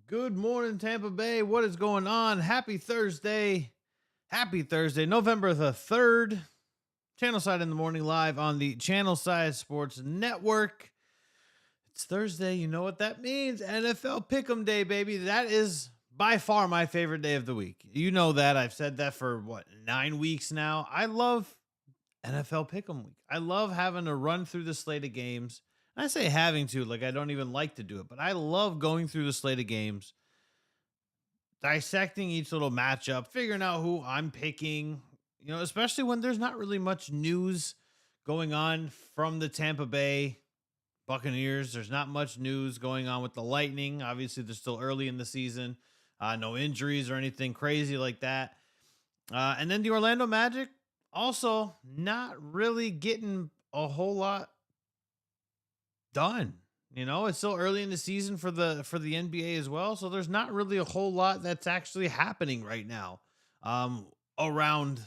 Good morning, Tampa Bay. What is going on? Happy Thursday. Happy Thursday, November the 3rd. Channelside in the morning live on the Channelside Sports Network. It's Thursday. You know what that means. NFL Pick'em Day, baby. That is by far my favorite day of the week. You know that. I've said that for 9 weeks now. I love NFL Pick'em week. I love having to run through the slate of games. I say having to, like I don't even like to do it, but I love going through the slate of games, dissecting each little matchup, figuring out who I'm picking, especially when there's not really much news going on from the Tampa Bay Buccaneers. There's not much news going on with the Lightning. Obviously, they're still early in the season. No injuries or anything crazy like that. And then the Orlando Magic also not really getting a whole lot done. It's still early in the season for the NBA as well, so there's not really a whole lot that's actually happening right now around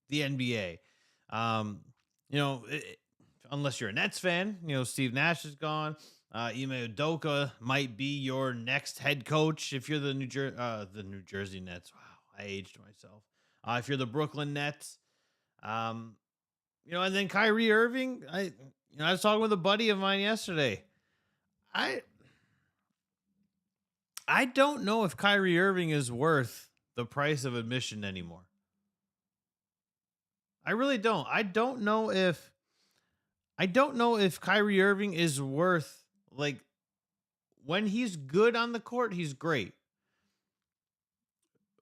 the NBA. Um, unless you're a Nets fan, Steve Nash is gone. Ime Udoka might be your next head coach if you're the New Jersey Nets. Wow, I aged myself. If you're the Brooklyn Nets, and then Kyrie Irving. I was talking with a buddy of mine yesterday. I don't know if Kyrie Irving is worth the price of admission anymore. I really don't. I don't know if Kyrie Irving is worth, like, when he's good on the court, he's great.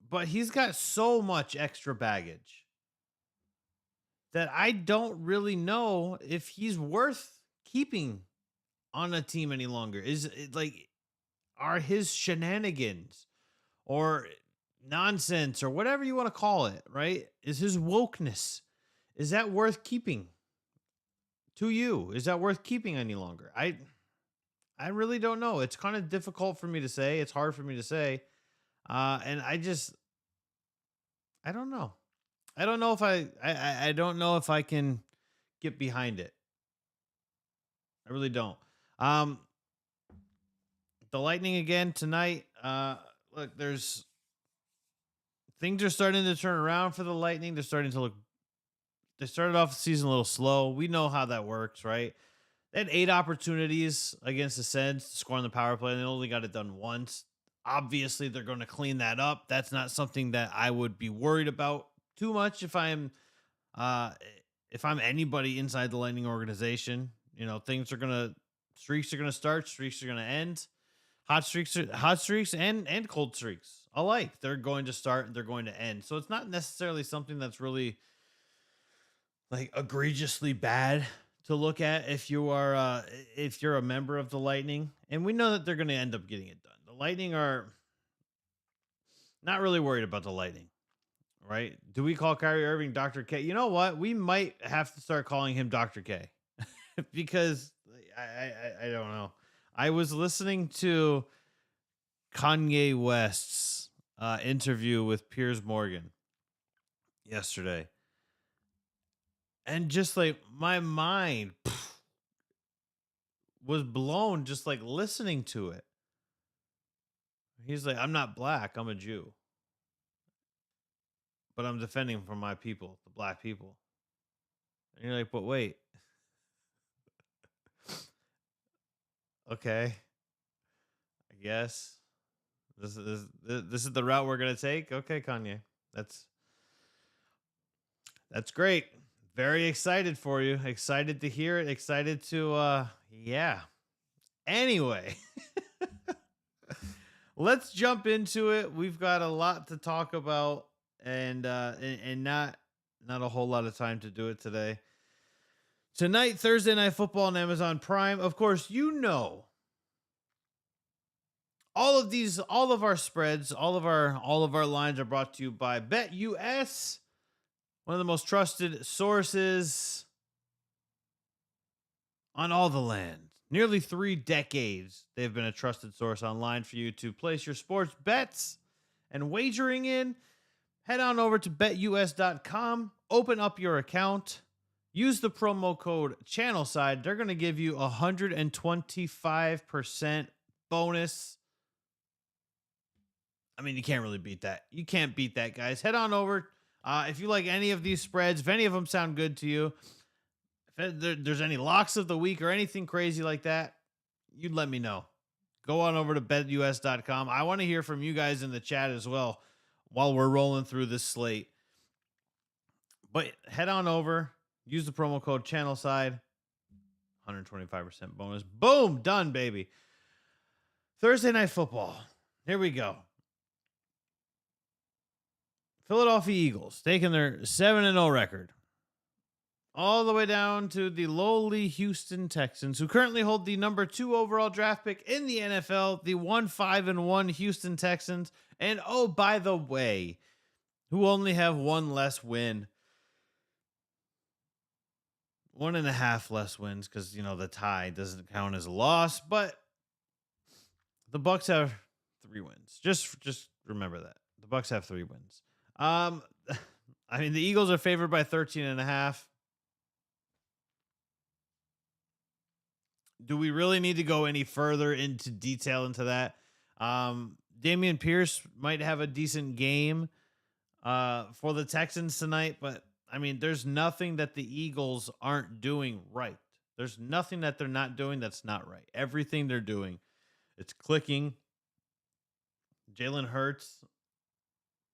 But he's got so much extra baggage that I don't really know if he's worth keeping on a team any longer. Is it like, are his shenanigans or nonsense or whatever you want to call it, right? Is his wokeness, is that worth keeping to you? Is that worth keeping any longer? I really don't know. It's kind of difficult for me to say. It's hard for me to say. And I don't know. I don't know if I don't know if I can get behind it. I really don't. Um, the Lightning again tonight. Look, there's things are starting to turn around for the Lightning. They're starting to look. They started off the season a little slow. We know how that works, right? They had 8 opportunities against the Sens to score on the power play, and they only got it done once. Obviously, they're going to clean that up. That's not something that I would be worried about too much uh, if I'm anybody inside the Lightning organization. Things are gonna streaks are gonna start, streaks are gonna end. Hot streaks and cold streaks alike. They're going to start and they're going to end. So it's not necessarily something that's really like egregiously bad to look at if you're a member of the Lightning. And we know that they're gonna end up getting it done. The Lightning are not really worried about the Lightning. Right? Do we call Kyrie Irving Dr. K? You know what? We might have to start calling him Dr. K because I don't know. I was listening to Kanye West's interview with Piers Morgan yesterday, and just like my mind was blown just like listening to it. He's like, I'm not black, I'm a Jew, but I'm defending from my people, the black people. And you're like, but wait, okay, I guess this is the route we're gonna take. Okay, Kanye, that's great. Very excited for you. Excited to hear it. Excited to yeah. Anyway, let's jump into it. We've got a lot to talk about, and not a whole lot of time to do it today. Tonight, Thursday Night Football on Amazon Prime. Of course, all of our spreads, all of our lines are brought to you by BetUS, one of the most trusted sources on all the land. Nearly 3 decades, they've been a trusted source online for you to place your sports bets and wagering in. Head on over to betus.com, open up your account, use the promo code Channelside. They're going to give you 125% bonus I mean, you can't really beat that. You can't beat that, guys. Head on over. If you like any of these spreads, if any of them sound good to you, if there's any locks of the week or anything crazy like that, you'd let me know. Go on over to betus.com. I want to hear from you guys in the chat as well while we're rolling through this slate. But head on over, use the promo code Channelside, 125% bonus. Boom, done, baby. Thursday night football. Here we go. Philadelphia Eagles taking their 7-0 record all the way down to the lowly Houston Texans, who currently hold the number 2 overall draft pick in the NFL, the 1-5-1 Houston Texans. And oh, by the way, who only have one less win. 1.5 less wins because, the tie doesn't count as a loss, but the Bucs have 3 wins. Just remember that. The Bucs have 3 wins. I mean, the Eagles are favored by 13.5. Do we really need to go any further into detail into that? Dameon Pierce might have a decent game for the Texans tonight, but I mean, there's nothing that the Eagles aren't doing right. There's nothing that they're not doing that's not right. Everything they're doing, it's clicking. Jalen Hurts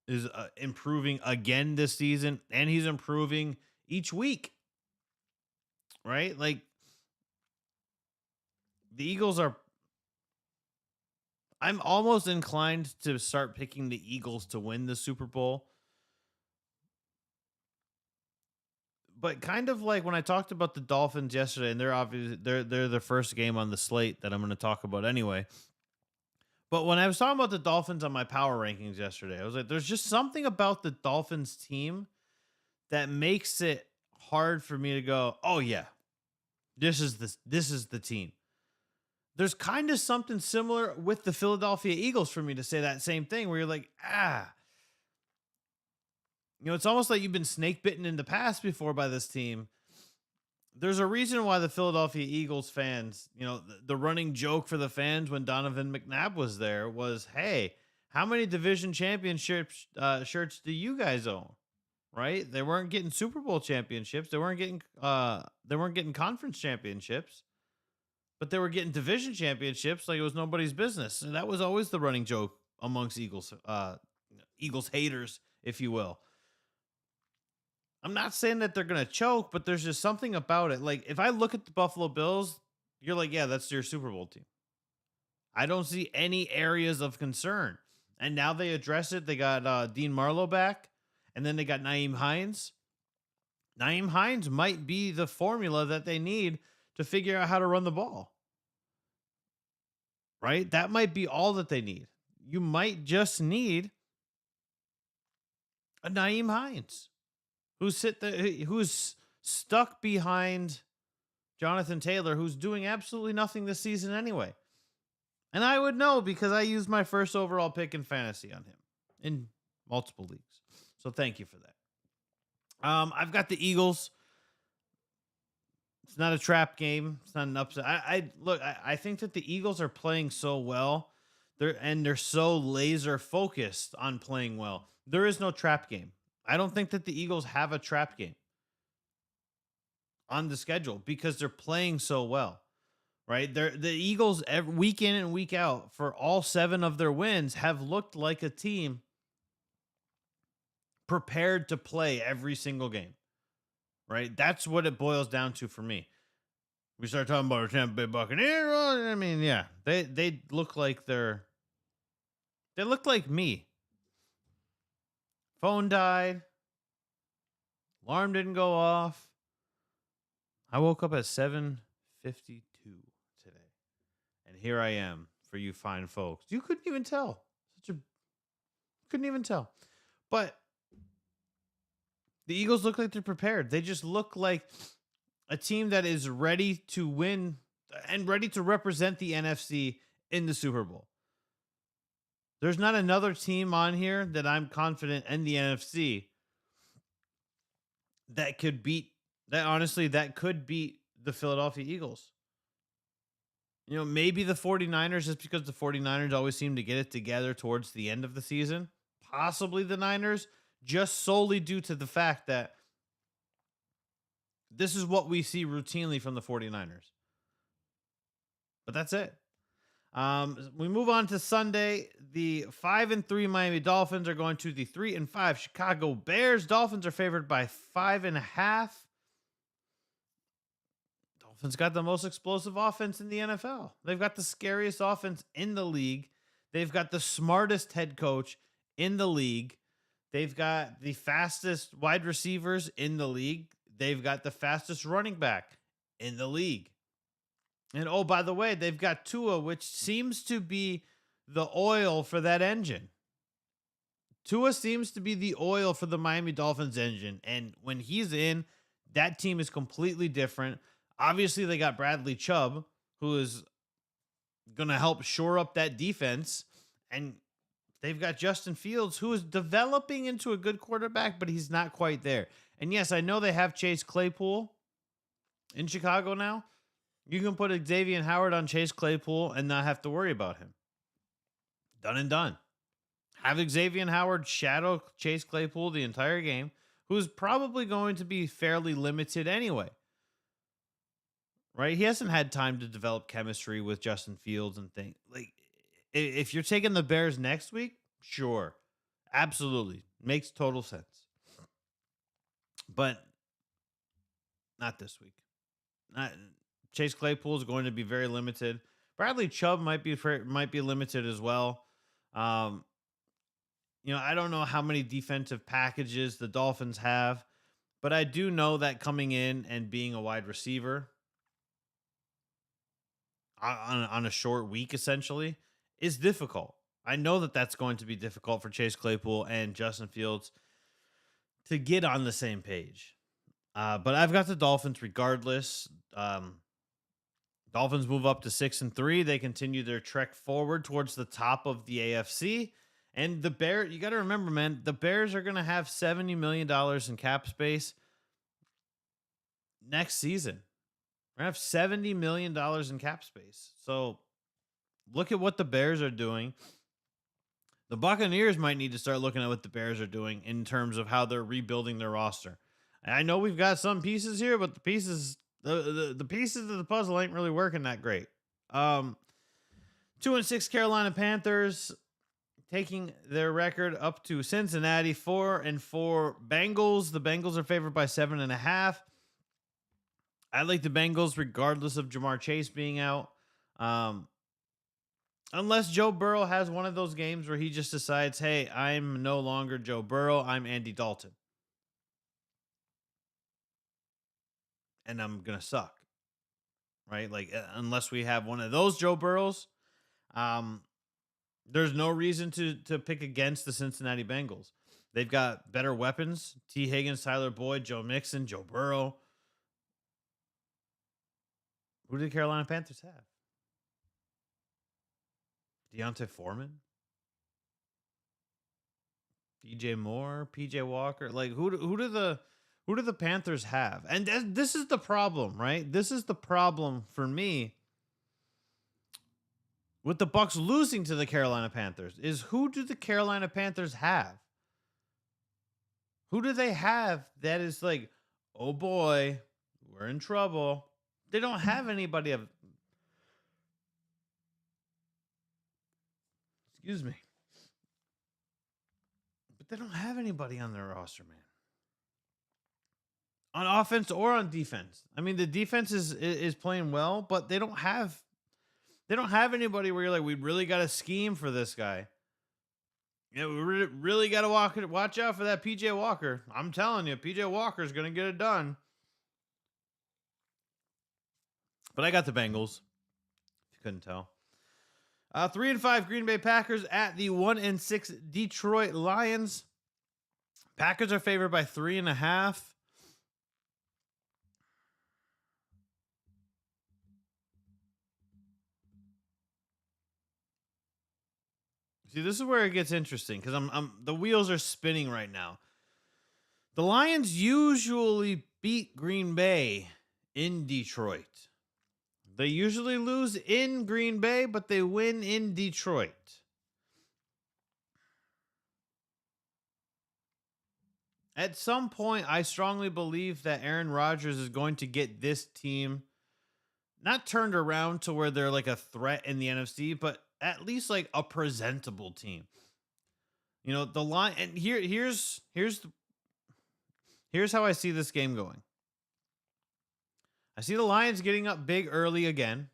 is improving again this season, and he's improving each week, right? Like, the Eagles are... I'm almost inclined to start picking the Eagles to win the Super Bowl. But kind of like when I talked about the Dolphins yesterday, and they're obviously they're the first game on the slate that I'm going to talk about anyway. But when I was talking about the Dolphins on my power rankings yesterday, I was like, there's just something about the Dolphins team that makes it hard for me to go, oh yeah, this is the team. There's kind of something similar with the Philadelphia Eagles for me to say that same thing, where you're like, it's almost like you've been snake bitten in the past before by this team. There's a reason why the Philadelphia Eagles fans, the running joke for the fans when Donovan McNabb was there was, hey, how many division championships shirts do you guys own? Right? They weren't getting Super Bowl championships. They weren't getting conference championships, but they were getting division championships like it was nobody's business. And that was always the running joke amongst Eagles haters, if you will. I'm not saying that they're going to choke, but there's just something about it. Like, if I look at the Buffalo Bills, you're like, yeah, that's your Super Bowl team. I don't see any areas of concern. And now they address it. They got Dean Marlowe back, and then they got Nyheim Hines. Nyheim Hines might be the formula that they need to figure out how to run the ball. Right? That might be all that they need. You might just need a Nyheim Hines who's stuck behind Jonathan Taylor, who's doing absolutely nothing this season anyway. And I would know because I used my first overall pick in fantasy on him in multiple leagues. So thank you for that. I've got the Eagles. It's not a trap game. It's not an upset. I think that the Eagles are playing so well. They're so laser focused on playing well. There is no trap game. I don't think that the Eagles have a trap game on the schedule because they're playing so well, right? The Eagles, week in and week out, for all 7 of their wins, have looked like a team prepared to play every single game, right? That's what it boils down to for me. We start talking about our Tampa Bay Buccaneers. I mean, yeah, they look like they look like me. Phone died. Alarm didn't go off. I woke up at 7:52 today. And here I am for you fine folks. You couldn't even tell. Couldn't even tell. But the Eagles look like they're prepared. They just look like a team that is ready to win and ready to represent the NFC in the Super Bowl. There's not another team on here that I'm confident in the NFC that could beat the Philadelphia Eagles. Maybe the 49ers, just because the 49ers always seem to get it together towards the end of the season. Possibly the Niners, just solely due to the fact that this is what we see routinely from the 49ers. But that's it. We move on to Sunday. The 5-3 Miami Dolphins are going to the 3-5 Chicago Bears. Dolphins are favored by 5.5. Dolphins got the most explosive offense in the NFL. They've got the scariest offense in the league. They've got the smartest head coach in the league. They've got the fastest wide receivers in the league. They've got the fastest running back in the league. And oh, by the way, they've got Tua, which seems to be the oil for that engine. Tua seems to be the oil for the Miami Dolphins engine. And when he's in, that team is completely different. Obviously, they got Bradley Chubb, who is going to help shore up that defense. And they've got Justin Fields, who is developing into a good quarterback, but he's not quite there. And yes, I know they have Chase Claypool in Chicago now. You can put Xavier Howard on Chase Claypool and not have to worry about him. Done and done. Have Xavier Howard shadow Chase Claypool the entire game, who's probably going to be fairly limited anyway. Right? He hasn't had time to develop chemistry with Justin Fields and things. Like, if you're taking the Bears next week, sure. Absolutely. Makes total sense. But not this week. Chase Claypool is going to be very limited. Bradley Chubb might be limited as well. I don't know how many defensive packages the Dolphins have, but I do know that coming in and being a wide receiver on a short week essentially is difficult. I know that that's going to be difficult for Chase Claypool and Justin Fields to get on the same page. But I've got the Dolphins regardless. Dolphins move up to 6-3. They continue their trek forward towards the top of the AFC. And the Bears, you got to remember, man, the Bears are going to have $70 million in cap space next season. We're going to have $70 million in cap space. So look at what the Bears are doing. The Buccaneers might need to start looking at what the Bears are doing in terms of how they're rebuilding their roster. And I know we've got some pieces here, but the pieces of the puzzle ain't really working that great. 2-6 Carolina Panthers taking their record up to Cincinnati. 4-4 Bengals. The Bengals are favored by 7.5. I like the Bengals regardless of Jamar Chase being out. Unless Joe Burrow has one of those games where he just decides, hey, I'm no longer Joe Burrow. I'm Andy Dalton. And I'm going to suck. Right? Like, unless we have one of those Joe Burrows, there's no reason to pick against the Cincinnati Bengals. They've got better weapons. T. Higgins, Tyler Boyd, Joe Mixon, Joe Burrow. Who did the Carolina Panthers have? Deontay Foreman? DJ Moore? PJ Walker? Like, who do the Panthers have? And this is the problem, right? This is the problem for me with the Bucs losing to the Carolina Panthers is who do the Carolina Panthers have? Who do they have that is like, oh boy, we're in trouble? They don't have anybody of. Excuse me. But they don't have anybody on their roster, man. On offense or on defense. I mean, the defense is playing well, but they don't have anybody where you're like, we really got to scheme for this guy. Yeah, we really got to watch out for that PJ Walker. I'm telling you, PJ Walker is going to get it done. But I got the Bengals, if you couldn't tell. 3-5 Green Bay Packers at the 1-6 Detroit Lions. Packers are favored by 3.5. See, this is where it gets interesting because the wheels are spinning right now. The Lions usually beat Green Bay in Detroit. They usually lose in Green Bay, but they win in Detroit. At some point, I strongly believe that Aaron Rodgers is going to get this team not turned around to where they're like a threat in the NFC, but at least like a presentable team. The line, and here's how I see this game going. I see the Lions getting up big early again,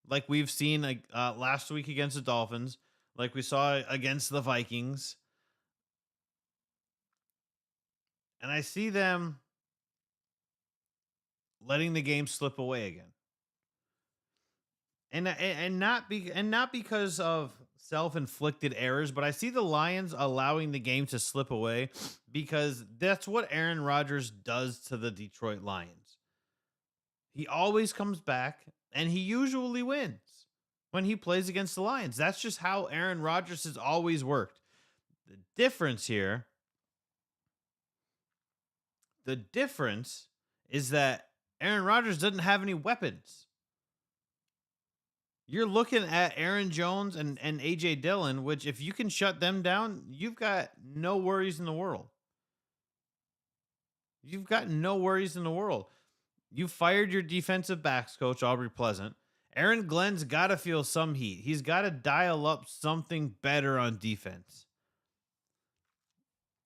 like we've seen like last week against the Dolphins, like we saw against the Vikings, and I see them letting the game slip away again, and not because of self-inflicted errors, but I see the Lions allowing the game to slip away because that's what Aaron Rodgers does to the Detroit Lions. He always comes back and he usually wins when he plays against the Lions. That's just how Aaron Rodgers has always worked. The difference here, the difference is that Aaron Rodgers doesn't have any weapons. You're looking at Aaron Jones and AJ Dillon, which if you can shut them down, you've got no worries in the world. You've got no worries in the world. You fired your defensive backs coach, Aubrey Pleasant. Aaron Glenn's got to feel some heat. He's got to dial up something better on defense.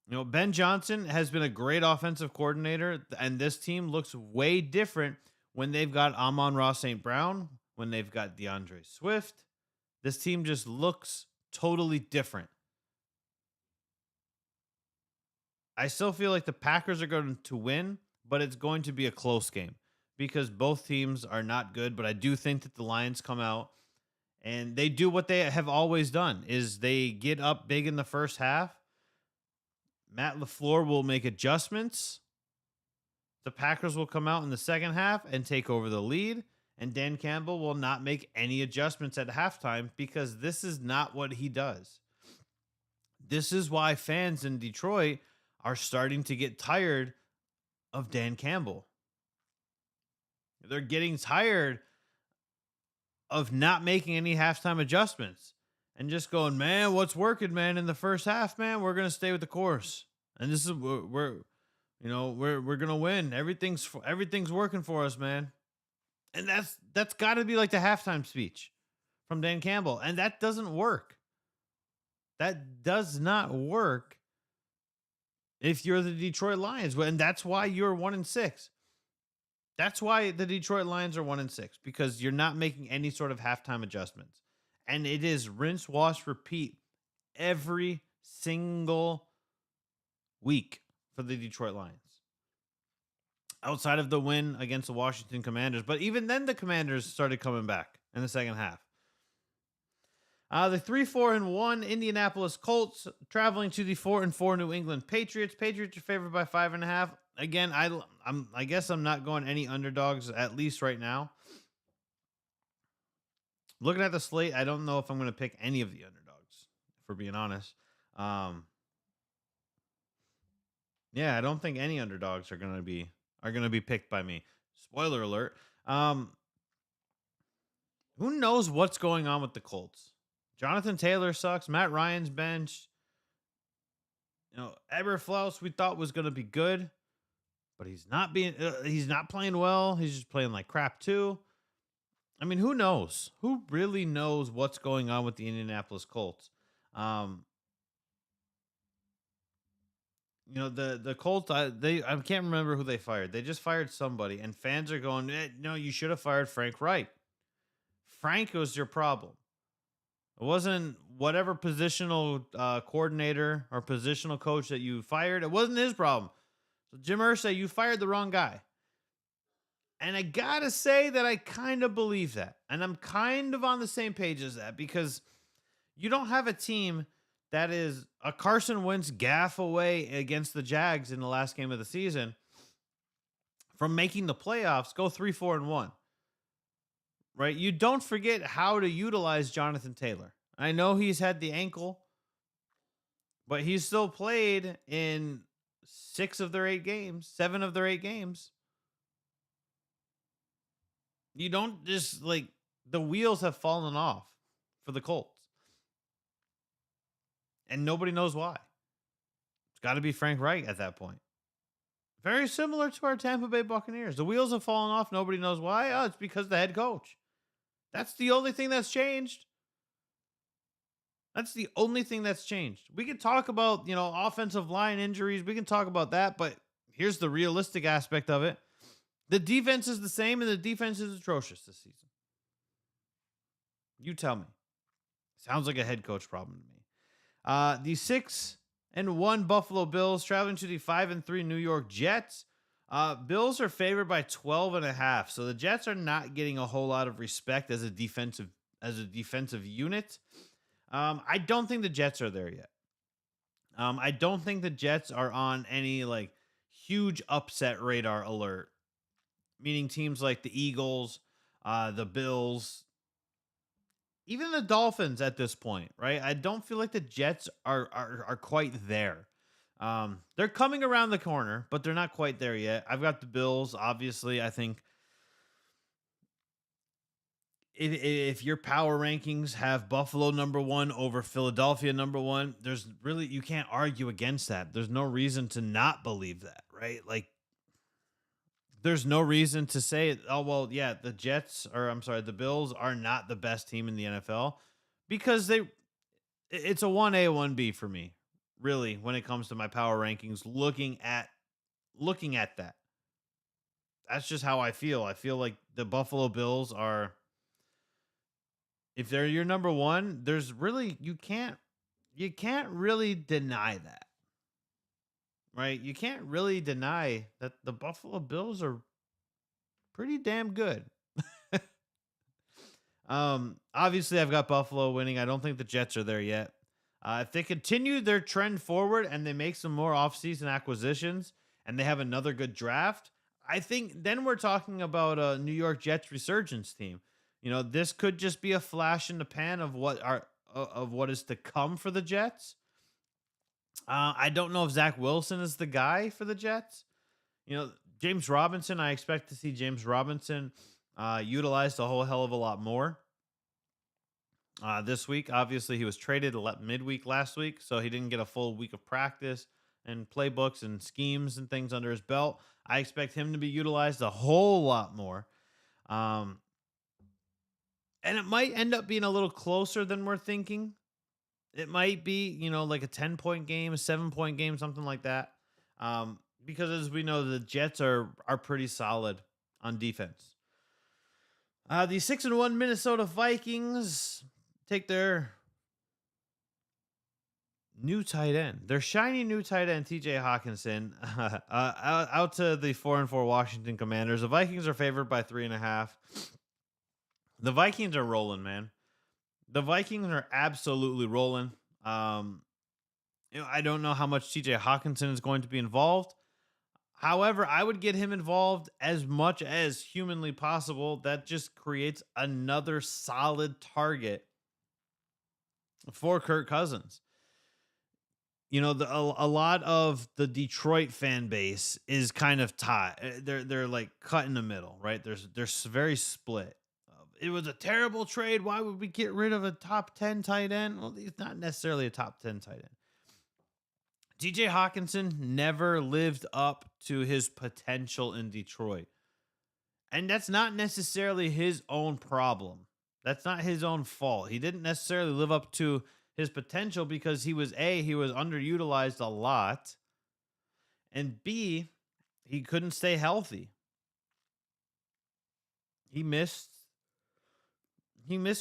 Ben Johnson has been a great offensive coordinator, and this team looks way different when they've got Amon-Ra St. Brown, when they've got DeAndre Swift. This team just looks totally different. I still feel like the Packers are going to win, but it's going to be a close game because both teams are not good. But I do think that the Lions come out and they do what they have always done is they get up big in the first half. Matt LaFleur will make adjustments. The Packers will come out in the second half and take over the lead. And Dan Campbell will not make any adjustments at halftime because this is not what he does. This is why fans in Detroit are starting to get tired of Dan Campbell. They're getting tired of not making any halftime adjustments and just going, man, what's working, man? In the first half, man, we're going to stay with the course. And this is we're going to win. Everything's working for us, man. And that's got to be like the halftime speech from Dan Campbell. And that doesn't work. That does not work if you're the Detroit Lions. And that's why you're 1-6. That's why the Detroit Lions are 1-6, because you're not making any sort of halftime adjustments. And it is rinse, wash, repeat every single week for the Detroit Lions. Outside of the win against the Washington Commanders. But even then, the Commanders started coming back in the second half. The 3-4-1 Indianapolis Colts traveling to the 4-4 New England Patriots. Patriots are favored by 5.5. Again, I guess I'm not going any underdogs, at least right now. Looking at the slate, I don't know if I'm going to pick any of the underdogs, for being honest. Yeah, I don't think any underdogs are going to be picked by me. Spoiler alert. Who knows what's going on with the Colts? Jonathan Taylor sucks. Matt Ryan's benched. Eberflus we thought was going to be good, but he's not playing well. He's just playing like crap too. I mean, who knows? Who really knows what's going on with the Indianapolis Colts? The Colts, I can't remember who they fired. They just fired somebody, and fans are going, no, you should have fired Frank Reich. Frank was your problem. It wasn't whatever positional coordinator or positional coach that you fired. It wasn't his problem. So Jim Irsay, you fired the wrong guy. And I got to say that I kind of believe that. And I'm kind of on the same page as that, because you don't have a team that is a Carson Wentz gaffe away against the Jags in the last game of the season from making the playoffs, go 3-4-1. Right? You don't forget how to utilize Jonathan Taylor. I know he's had the ankle, but he's still played in 7 of their 8 games. You don't just like the wheels have fallen off for the Colts, and nobody knows why. It's got to be Frank Reich at that point. Very similar to our Tampa Bay Buccaneers. The wheels have fallen off. Nobody knows why. Oh, it's because the head coach. That's the only thing that's changed. That's the only thing that's changed. We can talk about, offensive line injuries. We can talk about that, but here's the realistic aspect of it. The defense is the same, and the defense is atrocious this season. You tell me. Sounds like a head coach problem to me. The 6-1 Buffalo Bills traveling to the 5-3 New York Jets. Bills are favored by 12.5, so the Jets are not getting a whole lot of respect as a defensive unit. I don't think the Jets are there yet. I don't think the Jets are on any like huge upset radar alert, meaning teams like the Eagles, the Bills, even the Dolphins at this point, right? I don't feel like the Jets are quite there. They're coming around the corner, but they're not quite there yet. I've got the Bills, obviously. I think if your power rankings have Buffalo number one over Philadelphia number one, you can't argue against that. There's no reason to not believe that, right? Like, there's no reason to say, oh, well, yeah, the Bills are not the best team in the NFL because it's a 1A, 1B for me, really, when it comes to my power rankings, looking at that. That's just how I feel. I feel like the Buffalo Bills are, if they're your number one, you can't really deny that. Right? You can't really deny that the Buffalo Bills are pretty damn good. Obviously I've got Buffalo winning. I don't think the Jets are there yet. If they continue their trend forward and they make some more offseason acquisitions and they have another good draft, I think then we're talking about a New York Jets resurgence team. This could just be a flash in the pan of what is to come for the Jets. I don't know if Zach Wilson is the guy for the Jets. James Robinson, I expect to see James Robinson utilized a whole hell of a lot more this week. Obviously, he was traded midweek last week, so he didn't get a full week of practice and playbooks and schemes and things under his belt. I expect him to be utilized a whole lot more. And it might end up being a little closer than we're thinking. It might be, like a 10-point game, a 7-point game, something like that. Because as we know, the Jets are pretty solid on defense. The 6-1 Minnesota Vikings take their new tight end, their shiny new tight end, TJ Hawkinson, out to the 4-4 Washington Commanders. The Vikings are favored by 3.5. The Vikings are rolling, man. The Vikings are absolutely rolling. I don't know how much TJ Hawkinson is going to be involved. However, I would get him involved as much as humanly possible. That just creates another solid target for Kirk Cousins. A lot of the Detroit fan base is kind of tied. They're like cut in the middle, right? They're very split. It was a terrible trade. Why would we get rid of a top 10 tight end? Well, he's not necessarily a top 10 tight end. TJ Hawkinson never lived up to his potential in Detroit. And that's not necessarily his own problem. That's not his own fault. He didn't necessarily live up to his potential because he was underutilized a lot. And B, he couldn't stay healthy. He missed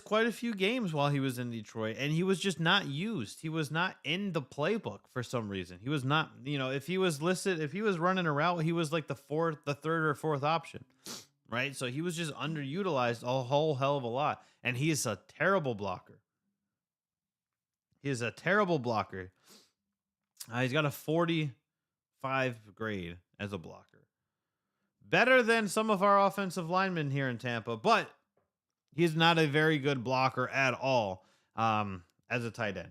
quite a few games while he was in Detroit, and he was just not used. He was not in the playbook for some reason. He was not, if he was running a route, he was like the third or fourth option, right? So he was just underutilized a whole hell of a lot, and he is a terrible blocker. He's got a 45 grade as a blocker. Better than some of our offensive linemen here in Tampa, but he's not a very good blocker at all as a tight end.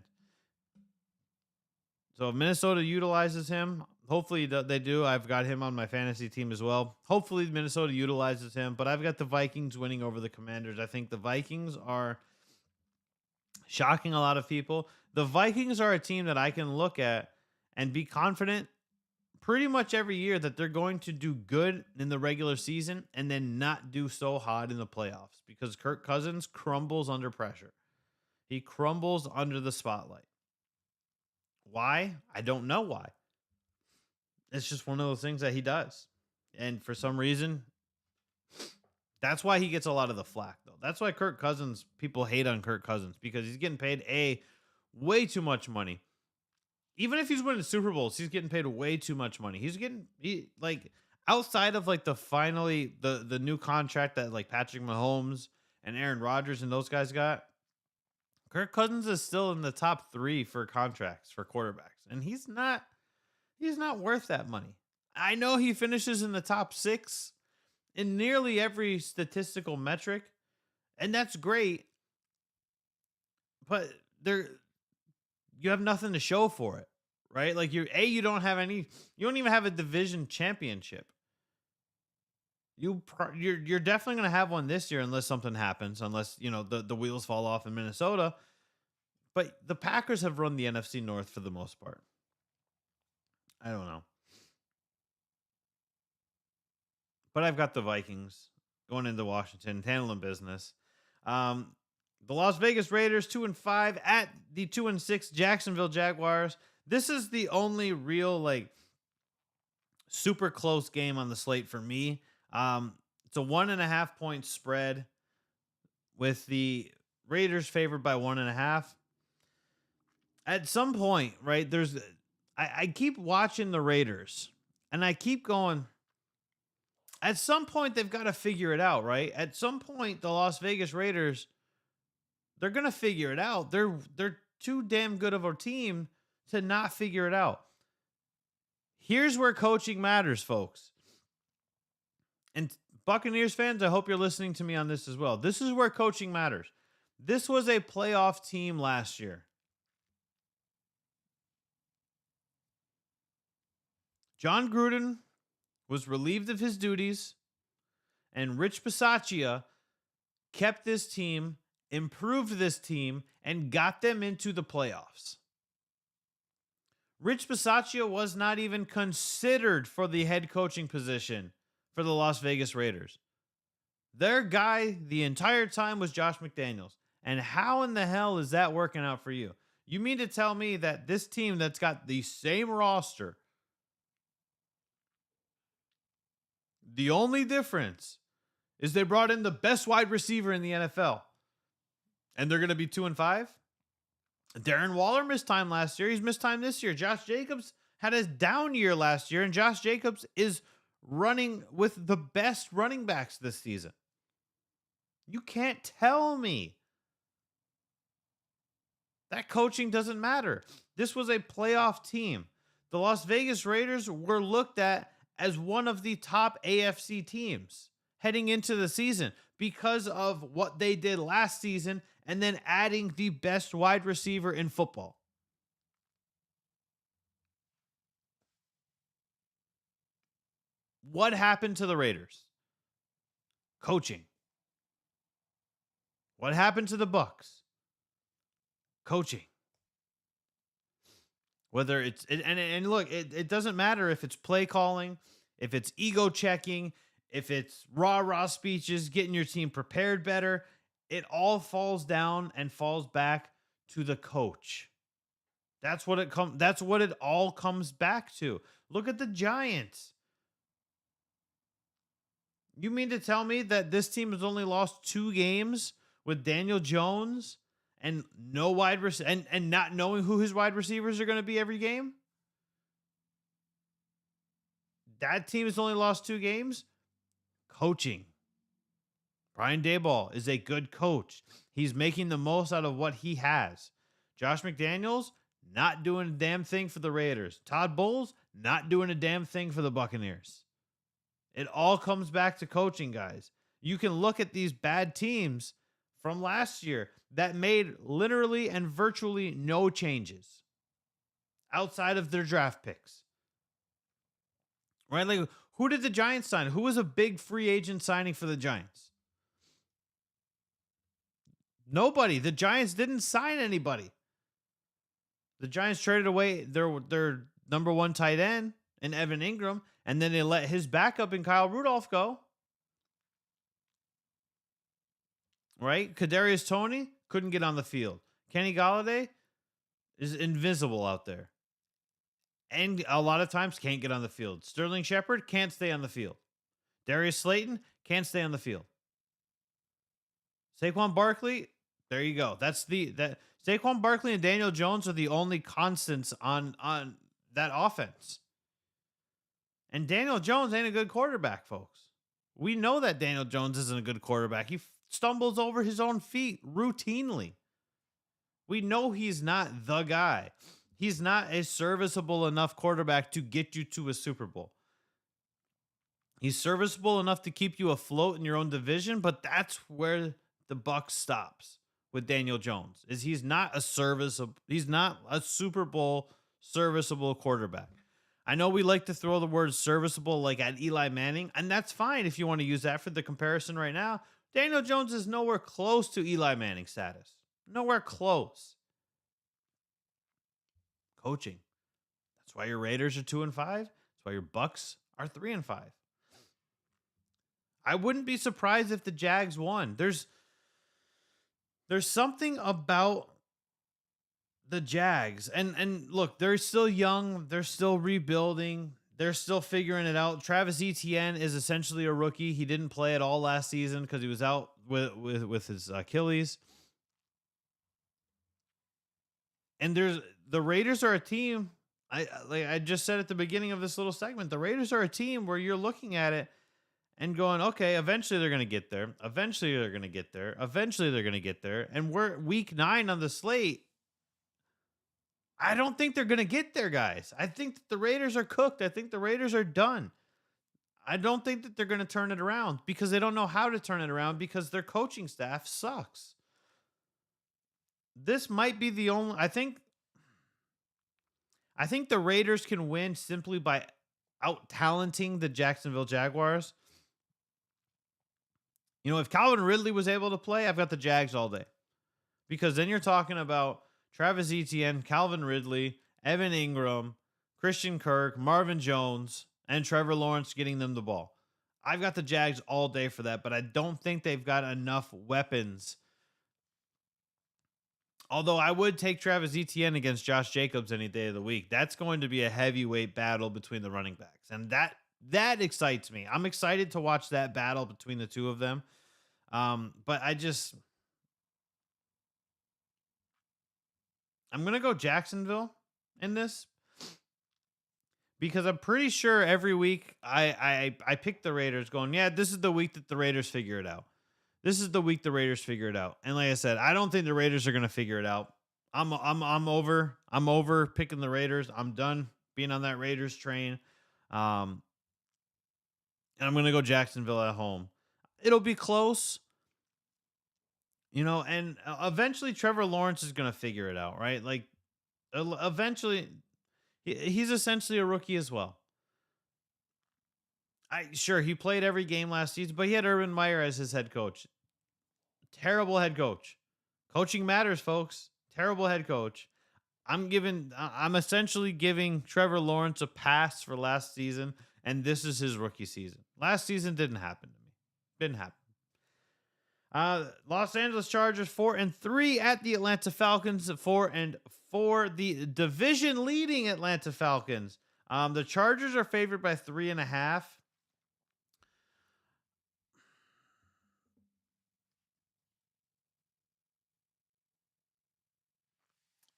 So if Minnesota utilizes him, Hopefully they do. I've got him on my fantasy team as well. Hopefully Minnesota utilizes him, but I've got the Vikings winning over the Commanders. I think the Vikings are shocking a lot of people. The Vikings are a team that I can look at and be confident pretty much every year that they're going to do good in the regular season and then not do so hot in the playoffs because Kirk Cousins crumbles under pressure. He crumbles under the spotlight. Why? I don't know why. It's just one of those things that he does. And for some reason, that's why he gets a lot of the flack, though. That's why Kirk Cousins, people hate on Kirk Cousins because he's getting paid way too much money. Even if he's winning Super Bowls, he's getting paid way too much money. Like outside of like the new contract that like Patrick Mahomes and Aaron Rodgers and those guys got. Kirk Cousins is still in the top 3 for contracts for quarterbacks, and he's not worth that money. I know he finishes in the top 6 in nearly every statistical metric, and that's great. But you have nothing to show for it, right? Like you don't even have a division championship. You're definitely going to have one this year unless something happens, unless, the wheels fall off in Minnesota. But the Packers have run the NFC North for the most part. I don't know. But I've got the Vikings going into Washington, handling business. The Las Vegas Raiders 2-5 at the 2-6 Jacksonville Jaguars. This is the only real super close game on the slate for me. It's a 1.5 point spread with the Raiders favored by 1.5. At some point, right, I keep watching the Raiders and I keep going, at some point they've got to figure it out, right? At some point, the Las Vegas Raiders, they're going to figure it out. They're too damn good of a team to not figure it out. Here's where coaching matters, folks. And Buccaneers fans, I hope you're listening to me on this as well. This is where coaching matters. This was a playoff team last year. John Gruden was relieved of his duties, and Rich Bisaccia kept this team, improved this team, and got them into the playoffs. Rich Bisaccia was not even considered for the head coaching position for the Las Vegas Raiders. Their guy the entire time was Josh McDaniels. And how in the hell is that working out for you? You mean to tell me that this team that's got the same roster, the only difference is they brought in the best wide receiver in the NFL, and they're going to be 2-5? Darren Waller missed time last year. He's missed time this year. Josh Jacobs had a down year last year, and Josh Jacobs is running with the best running backs this season. You can't tell me that coaching doesn't matter. This was a playoff team. The Las Vegas Raiders were looked at as one of the top AFC teams heading into the season because of what they did last season and then adding the best wide receiver in football. What happened to the Raiders? Coaching. What happened to the Bucs? Coaching. Whether it's look, it doesn't matter if it's play calling, if it's ego checking, if it's rah speeches, getting your team prepared better. It all falls down and falls back to the coach. That's what it all comes back to. Look at the Giants. You mean to tell me that this team has only lost 2 games with Daniel Jones and no wide and not knowing who his wide receivers are going to be every game? That team has only lost 2 games. Coaching. Brian Daboll is a good coach. He's making the most out of what he has. Josh McDaniels, not doing a damn thing for the Raiders. Todd Bowles, not doing a damn thing for the Buccaneers. It all comes back to coaching, guys. You can look at these bad teams from last year that made literally and virtually no changes outside of their draft picks. right? Like, who did the Giants sign? Who was a big free agent signing for the Giants? Nobody. The Giants didn't sign anybody. The Giants traded away their number one tight end in Evan Ingram, and then they let his backup in Kyle Rudolph go. Right? Kadarius Toney couldn't get on the field. Kenny Galladay is invisible out there, and a lot of times can't get on the field. Sterling Shepard can't stay on the field. Darius Slayton can't stay on the field. Saquon Barkley, there you go. That Saquon Barkley and Daniel Jones are the only constants on that offense. And Daniel Jones ain't a good quarterback, folks. We know that Daniel Jones isn't a good quarterback. He stumbles over his own feet routinely. We know he's not the guy. He's not a serviceable enough quarterback to get you to a Super Bowl. He's serviceable enough to keep you afloat in your own division, but that's where the buck stops with Daniel Jones. He's not a Super Bowl serviceable quarterback. I know we like to throw the word serviceable like at Eli Manning, and that's fine if you want to use that for the comparison right now. Daniel Jones is nowhere close to Eli Manning status. Nowhere close. Coaching. That's why your Raiders are 2-5. That's why your Bucks are 3-5. I wouldn't be surprised if the Jags won. There's something about the Jags. And look, they're still young. They're still rebuilding. They're still figuring it out. Travis Etienne is essentially a rookie. He didn't play at all last season because he was out with his Achilles. And the Raiders are a team. I just said at the beginning of this little segment, the Raiders are a team where you're looking at it and going, okay, eventually they're going to get there. Eventually they're going to get there. Eventually they're going to get there. And we're week 9 on the slate. I don't think they're going to get there, guys. I think that the Raiders are cooked. I think the Raiders are done. I don't think that they're going to turn it around because they don't know how to turn it around because their coaching staff sucks. This might be the only, I think the Raiders can win simply by out-talenting the Jacksonville Jaguars. You know, if Calvin Ridley was able to play, I've got the Jags all day. Because then you're talking about Travis Etienne, Calvin Ridley, Evan Ingram, Christian Kirk, Marvin Jones, and Trevor Lawrence getting them the ball. I've got the Jags all day for that, but I don't think they've got enough weapons. Although I would take Travis Etienne against Josh Jacobs any day of the week. That's going to be a heavyweight battle between the running backs. And that excites me. I'm excited to watch that battle between the two of them. But I'm going to go Jacksonville in this because I'm pretty sure every week I pick the Raiders going, yeah, this is the week that the Raiders figure it out. This is the week the Raiders figure it out. And like I said, I don't think the Raiders are going to figure it out. I'm over picking the Raiders. I'm done being on that Raiders train. And I'm going to go Jacksonville at home. It'll be close. You know, and eventually Trevor Lawrence is going to figure it out, right? Like, eventually, he's essentially a rookie as well. Sure, he played every game last season, but he had Urban Meyer as his head coach. Terrible head coach. Coaching matters, folks. Terrible head coach. I'm essentially giving Trevor Lawrence a pass for last season, and this is his rookie season. Last season didn't happen to me. Didn't happen. Los Angeles Chargers 4-3 at the Atlanta Falcons 4-4. The division leading Atlanta Falcons. The Chargers are favored by 3.5.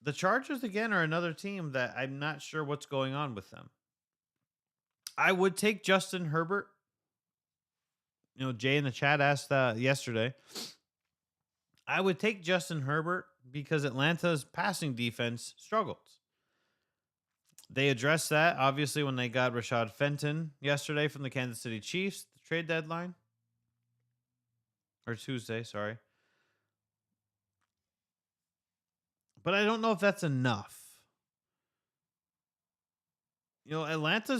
The Chargers again are another team that I'm not sure what's going on with them. I would take Justin Herbert. You know, Jay in the chat asked yesterday. I would take Justin Herbert because Atlanta's passing defense struggles. They addressed that, obviously, when they got Rashad Fenton yesterday from the Kansas City Chiefs, the trade deadline. Or Tuesday, sorry. But I don't know if that's enough. Atlanta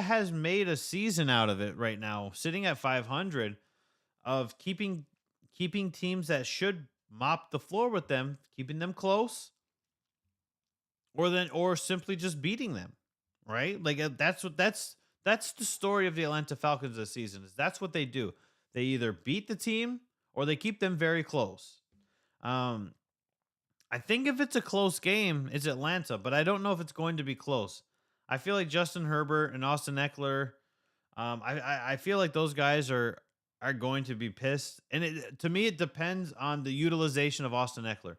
has made a season out of it right now, sitting at 500 of keeping teams that should mop the floor with them, keeping them close, or simply just beating them, right? Like that's the story of the Atlanta Falcons this season. Is that's what they do. They either beat the team or they keep them very close. Um, I think if it's a close game, it's Atlanta, but I don't know if it's going to be close. I feel like Justin Herbert and Austin Eckler. I feel like those guys are going to be pissed, and to me, it depends on the utilization of Austin Eckler.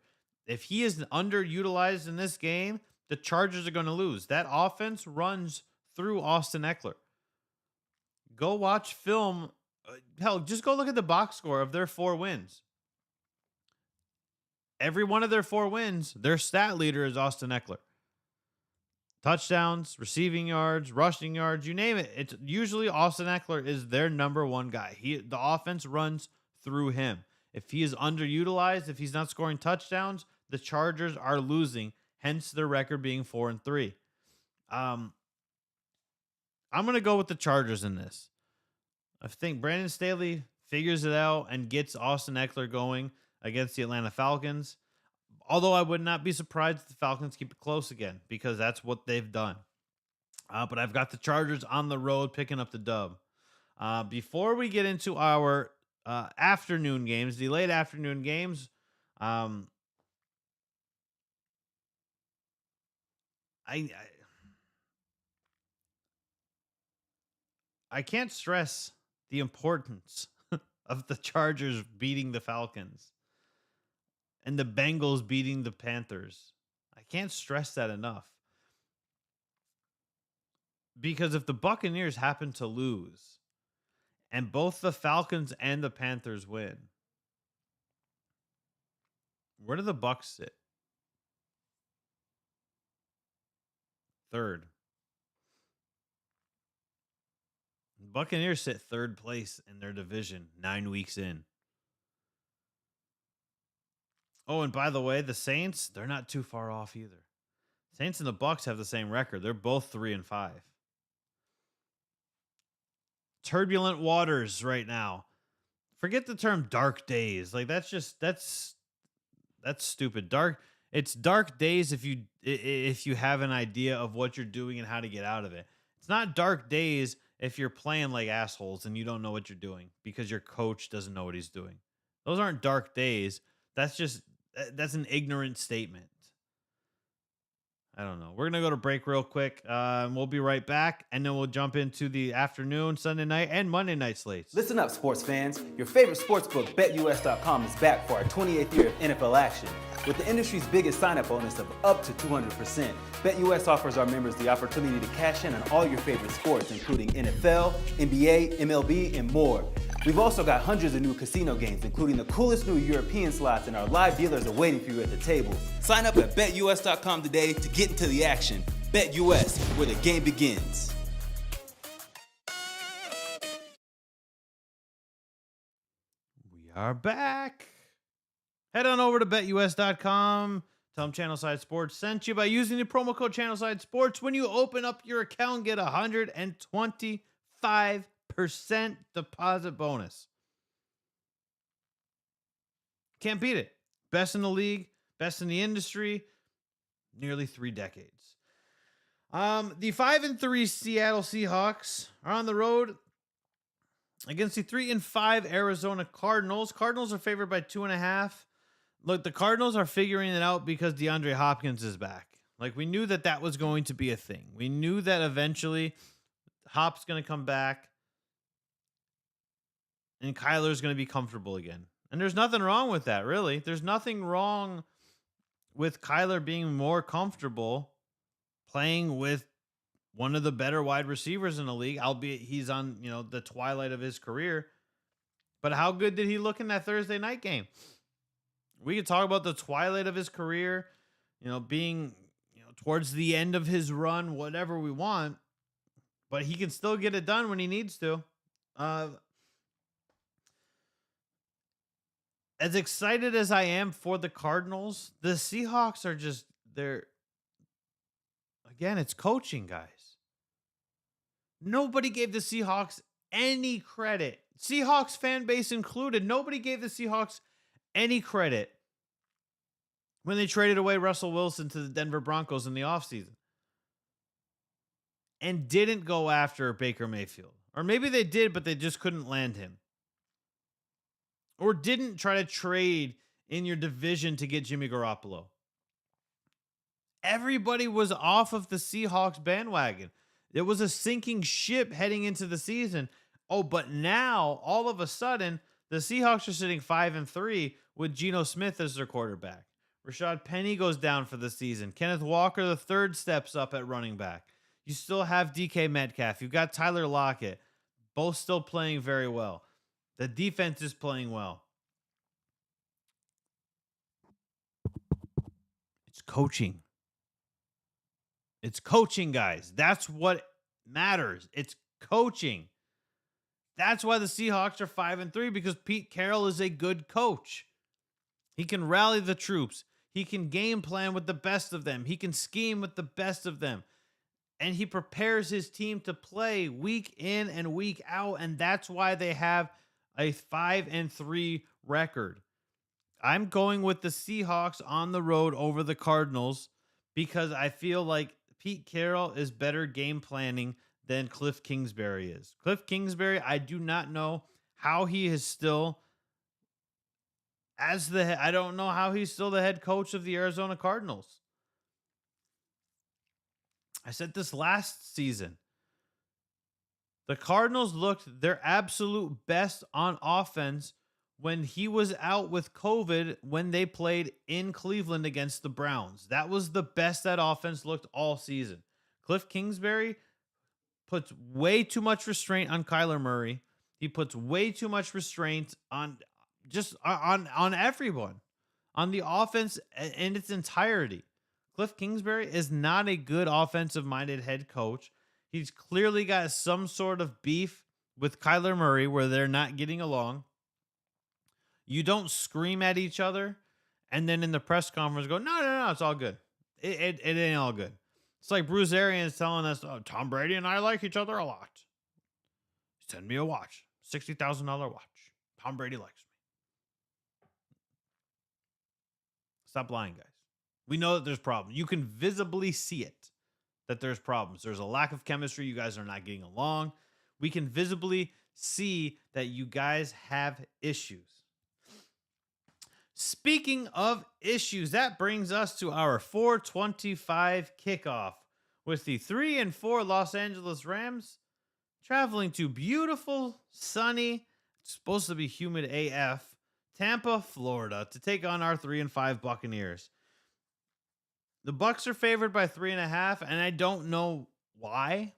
If he is underutilized in this game, the Chargers are going to lose. That offense runs through Austin Eckler. Go watch film. Hell, just go look at the box score of their 4 wins. Every one of their 4 wins, their stat leader is Austin Eckler. Touchdowns, receiving yards, rushing yards, you name it. It's usually Austin Eckler is their number one guy. The offense runs through him. If he is underutilized, if he's not scoring touchdowns, the Chargers are losing, hence their record being 4-3. I'm gonna go with the Chargers in this. I think Brandon Staley figures it out and gets Austin Eckler going against the Atlanta Falcons. Although I would not be surprised if the Falcons keep it close again because that's what they've done. But I've got the Chargers on the road picking up the dub. Before we get into our afternoon games, the late afternoon games, I I can't stress the importance of the Chargers beating the Falcons and the Bengals beating the Panthers. I can't stress that enough. Because if the Buccaneers happen to lose and both the Falcons and the Panthers win, where do the Bucs sit? Third. The Buccaneers sit third place in their division 9 weeks in. Oh, and by the way, the Saints, they're not too far off either. Saints and the Bucs have the same record. They're both 3-5. Turbulent waters right now. Forget the term dark days. Like that's stupid. It's dark days if you have an idea of what you're doing and how to get out of it. It's not dark days if you're playing like assholes and you don't know what you're doing because your coach doesn't know what he's doing. Those aren't dark days. That's an ignorant statement. I don't know. We're going to go to break real quick. And we'll be right back. And then we'll jump into the afternoon, Sunday night, and Monday night slates. Listen up, sports fans. Your favorite sportsbook, BetUS.com, is back for our 28th year of NFL action. With the industry's biggest sign-up bonus of up to 200%, BetUS offers our members the opportunity to cash in on all your favorite sports, including NFL, NBA, MLB, and more. We've also got hundreds of new casino games, including the coolest new European slots, and our live dealers are waiting for you at the table. Sign up at BetUS.com today to get into the action. BetUS, where the game begins. We are back. Head on over to BetUS.com. Tell them Channelside Sports sent you by using the promo code Channelside Sports. When you open up your account, get 125% deposit bonus. Can't beat it. Best in the league, best in the industry, nearly 3 decades. The 5-3 Seattle Seahawks are on the road against the 3-5 Arizona Cardinals. Cardinals are favored by 2.5. Look, the Cardinals are figuring it out because DeAndre Hopkins is back. Like, we knew that was going to be a thing. We knew that eventually Hop's going to come back and Kyler's going to be comfortable again. And there's nothing wrong with that, really. There's nothing wrong with Kyler being more comfortable playing with one of the better wide receivers in the league, albeit he's on, the twilight of his career. But how good did he look in that Thursday night game? We could talk about the twilight of his career, being, towards the end of his run, whatever we want, but he can still get it done when he needs to. As excited as I am for the Cardinals, the Seahawks are just, Again, it's coaching, guys. Nobody gave the Seahawks any credit. Seahawks fan base included. Nobody gave the Seahawks any credit when they traded away Russell Wilson to the Denver Broncos in the offseason and didn't go after Baker Mayfield. Or maybe they did, but they just couldn't land him. Or didn't try to trade in your division to get Jimmy Garoppolo. Everybody was off of the Seahawks bandwagon. It was a sinking ship heading into the season. Oh, but now all of a sudden, the Seahawks are sitting 5-3 with Geno Smith as their quarterback. Rashad Penny goes down for the season. Kenneth Walker, the third, steps up at running back. You still have DK Metcalf. You've got Tyler Lockett, both still playing very well. The defense is playing well. It's coaching. It's coaching, guys. That's what matters. It's coaching. That's why the Seahawks are 5-3, because Pete Carroll is a good coach. He can rally the troops. He can game plan with the best of them. He can scheme with the best of them. And he prepares his team to play week in and week out. And that's why they have a 5-3 record. I'm going with the Seahawks on the road over the Cardinals because I feel like Pete Carroll is better game planning than Cliff Kingsbury is. Cliff Kingsbury, I do not know how he is still I don't know how he's still the head coach of the Arizona Cardinals. I said this last season. The Cardinals looked their absolute best on offense when he was out with COVID when they played in Cleveland against the Browns. That was the best that offense looked all season. Cliff Kingsbury puts way too much restraint on Kyler Murray. He puts way too much restraint on everyone, on the offense in its entirety. Cliff Kingsbury is not a good offensive-minded head coach. He's clearly got some sort of beef with Kyler Murray where they're not getting along. You don't scream at each other and then in the press conference go, no, it's all good. It ain't all good. It's like Bruce Arians telling us, oh, Tom Brady and I like each other a lot. Send me a watch, $60,000 watch. Tom Brady likes me. Stop lying, guys. We know that there's problems. You can visibly see it, that there's problems. There's a lack of chemistry. You guys are not getting along. We can visibly see that you guys have issues. Speaking of issues, that brings us to our 4:25 kickoff with the 3-4 Los Angeles Rams traveling to beautiful, sunny, it's supposed to be humid AF, Tampa, Florida, to take on our 3-5 Buccaneers. The Bucs are favored by 3.5, and I don't know why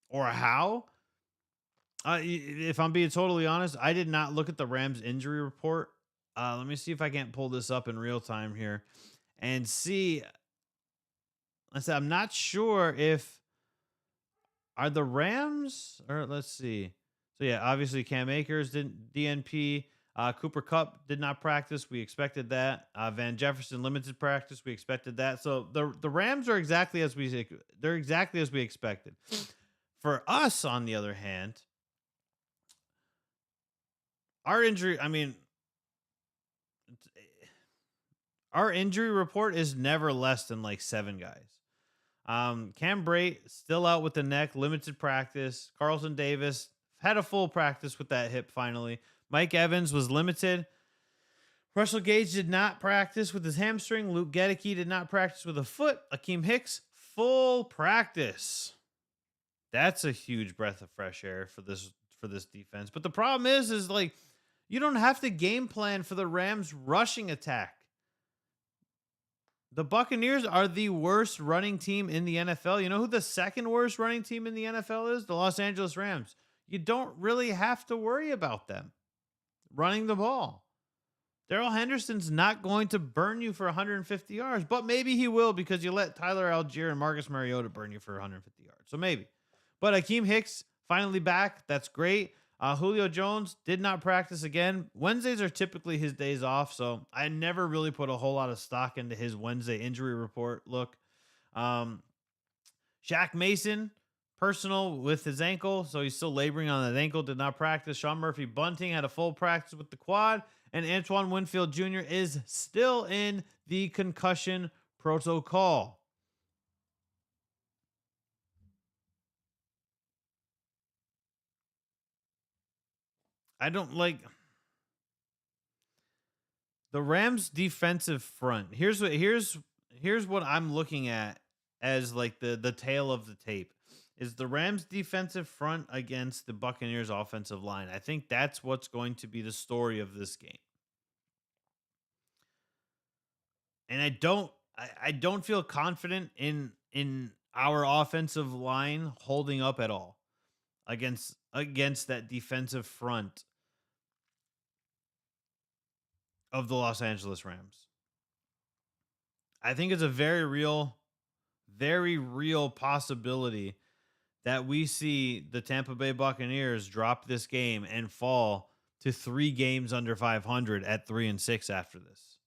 or how. If I'm being totally honest, I did not look at the Rams injury report. Let me see if I can't pull this up in real time here and see. I said I'm not sure if are the Rams or let's see. So yeah, obviously Cam Akers didn't DNP. Cooper Kupp did not practice. We expected that. Van Jefferson limited practice. We expected that. So the Rams are exactly as we expected. For us, on the other hand, our injury report is never less than like 7 guys. Cam Brate still out with the neck, limited practice. Carlton Davis had a full practice with that hip finally. Mike Evans was limited. Russell Gage did not practice with his hamstring. Luke Gedeke did not practice with a foot. Akeem Hicks, full practice. That's a huge breath of fresh air for this defense. But the problem is like you don't have to game plan for the Rams rushing attack. The Buccaneers are the worst running team in the NFL. You know who the second worst running team in the NFL is? The Los Angeles Rams. You don't really have to worry about them running the ball. Darrell Henderson's not going to burn you for 150 yards, but maybe he will because you let Tyler Algier and Marcus Mariota burn you for 150 yards. So maybe. But Akeem Hicks finally back. That's great. Julio Jones did not practice again. Wednesdays are typically his days off, so I never really put a whole lot of stock into his Wednesday injury report look. Shaq Mason, personal with his ankle, so he's still laboring on that ankle, did not practice. Sean Murphy Bunting had a full practice with the quad, and Antoine Winfield Jr. is still in the concussion protocol. I don't like the Rams defensive front. Here's what I'm looking at as like the tail of the tape is the Rams defensive front against the Buccaneers offensive line. I think that's what's going to be the story of this game. And I don't feel confident in our offensive line holding up at all against that defensive front of the Los Angeles Rams. I think it's a very real possibility that we see the Tampa Bay Buccaneers drop this game and fall to 3 games under 500 at 3-6 after this.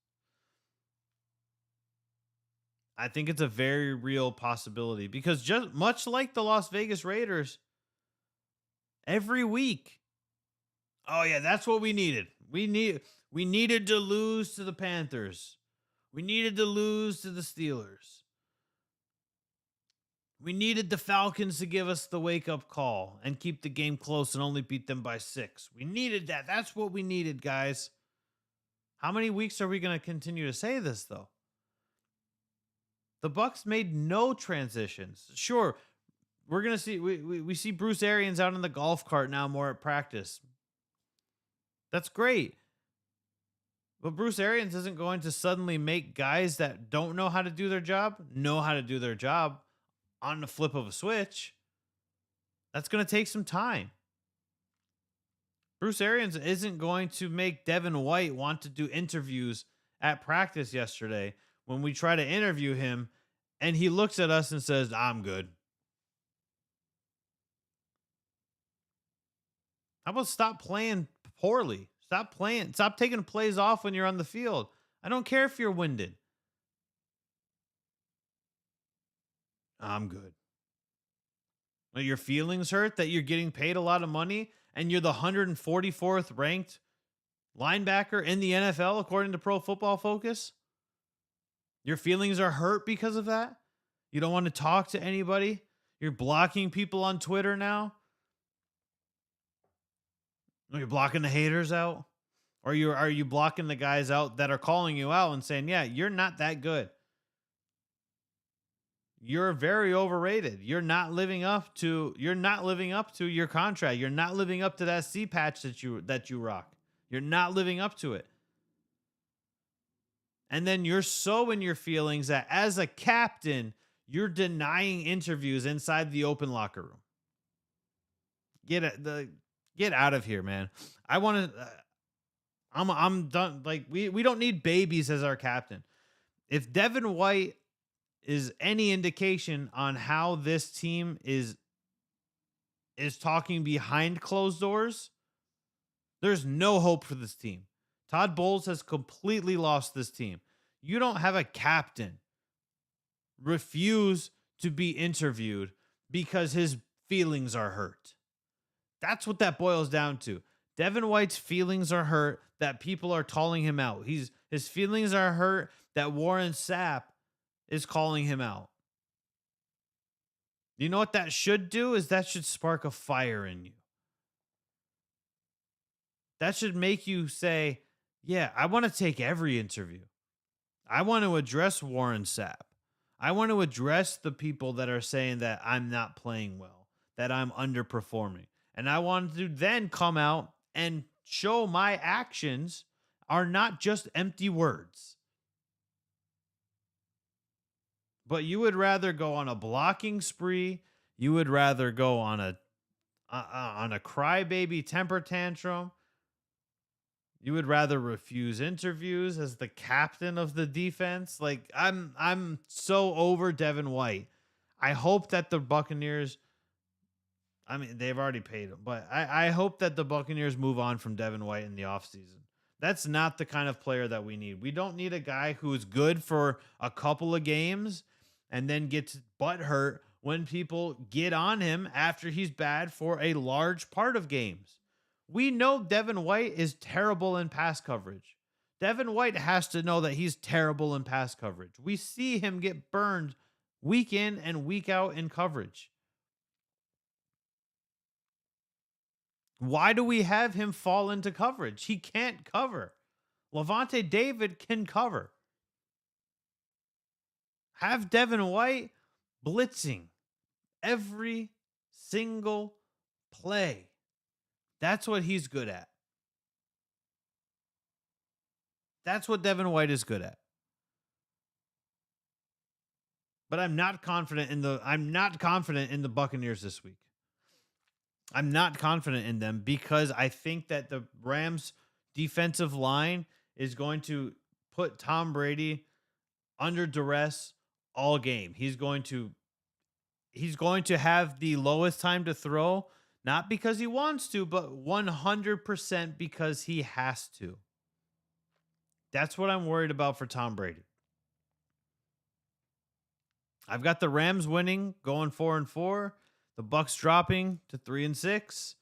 I think it's a very real possibility because just much like the Las Vegas Raiders, every week, oh yeah, that's what we needed. We needed to lose to the Panthers. We needed to lose to the Steelers. We needed the Falcons to give us the wake-up call and keep the game close and only beat them by 6. We needed that. That's what we needed, guys. How many weeks are we going to continue to say this, though? The Bucks made no transitions. Sure, we're going to see we see Bruce Arians out in the golf cart now more at practice. That's great. But Bruce Arians isn't going to suddenly make guys that don't know how to do their job on the flip of a switch. That's going to take some time. Bruce Arians isn't going to make Devin White want to do interviews at practice yesterday when we try to interview him and he looks at us and says, "I'm good." How about stop playing poorly? Stop taking plays off when you're on the field. I don't care if you're winded. I'm good. Are your feelings hurt that you're getting paid a lot of money and you're the 144th ranked linebacker in the NFL according to Pro Football Focus? Your feelings are hurt because of that? You don't want to talk to anybody? You're blocking people on Twitter now? You're blocking the haters out? Or are you blocking the guys out that are calling you out and saying, "Yeah, you're not that good. You're very overrated. You're not living up to your contract. You're not living up to that C patch that you rock. You're not living up to it." And then you're so in your feelings that as a captain, you're denying interviews inside the open locker room. Get out of here, man. I want to I'm done. Like we don't need babies as our captain. If Devin White is any indication on how this team is talking behind closed doors, there's no hope for this team. Todd Bowles has completely lost this team. You don't have a captain refuse to be interviewed because his feelings are hurt. That's what that boils down to. Devin White's feelings are hurt that people are calling him out. His feelings are hurt that Warren Sapp is calling him out. You know what that should do is that should spark a fire in you. That should make you say, "Yeah, I want to take every interview. I want to address Warren Sapp. I want to address the people that are saying that I'm not playing well, that I'm underperforming. And I want to then come out and show my actions are not just empty words." But you would rather go on a blocking spree. You would rather go on a crybaby temper tantrum. You would rather refuse interviews as the captain of the defense. Like I'm so over Devin White. I hope that the Buccaneers, I mean, they've already paid him, but I hope that the Buccaneers move on from Devin White in the offseason. That's not the kind of player that we need. We don't need a guy who is good for a couple of games and then gets butt hurt when people get on him after he's bad for a large part of games. We know Devin White is terrible in pass coverage. Devin White has to know that he's terrible in pass coverage. We see him get burned week in and week out in coverage. Why do we have him fall into coverage? He can't cover. Levante David can cover. Have Devin White blitzing every single play. That's what he's good at. That's what Devin White is good at. But I'm not confident in the Buccaneers this week. I'm not confident in them because I think that the Rams defensive line is going to put Tom Brady under duress all game. He's going to have the lowest time to throw, not because he wants to, but 100% because he has to. That's what I'm worried about for Tom Brady. I've got the Rams winning, going 4-4. The Bucs dropping to 3-6.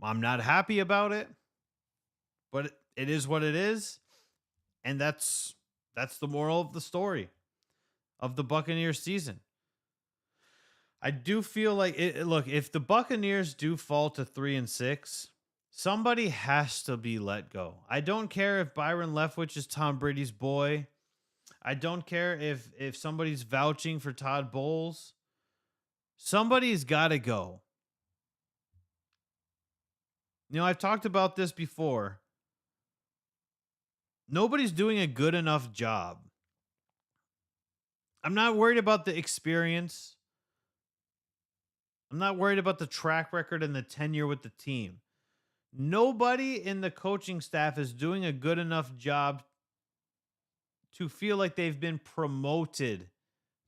I'm not happy about it, but it is what it is, and that's the moral of the story of the Buccaneers season. I do feel like look, if the Buccaneers do fall to 3-6, somebody has to be let go. I don't care if Byron Leftwich is Tom Brady's boy. I don't care if somebody's vouching for Todd Bowles. Somebody's got to go. You know, I've talked about this before. Nobody's doing a good enough job. I'm not worried about the experience. I'm not worried about the track record and the tenure with the team. Nobody in the coaching staff is doing a good enough job to feel like they've been promoted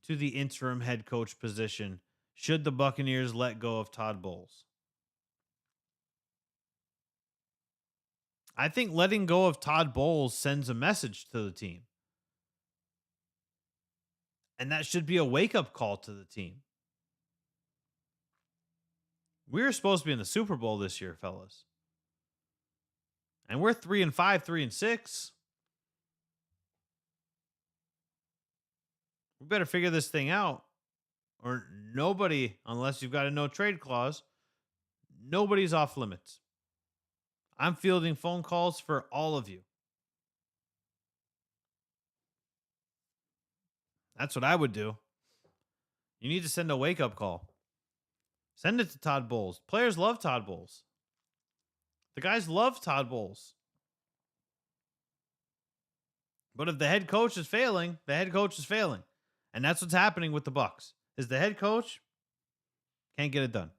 to the interim head coach position should the Buccaneers let go of Todd Bowles. I think letting go of Todd Bowles sends a message to the team. And that should be a wake-up call to the team. We were supposed to be in the Super Bowl this year, fellas. And we're 3-5, 3-6. We better figure this thing out. Or nobody, unless you've got a no trade clause, nobody's off limits. I'm fielding phone calls for all of you. That's what I would do. You need to send a wake-up call. Send it to Todd Bowles. Players love Todd Bowles. The guys love Todd Bowles. But if the head coach is failing, the head coach is failing. And that's what's happening with the Bucs. Is the head coach can't get it done.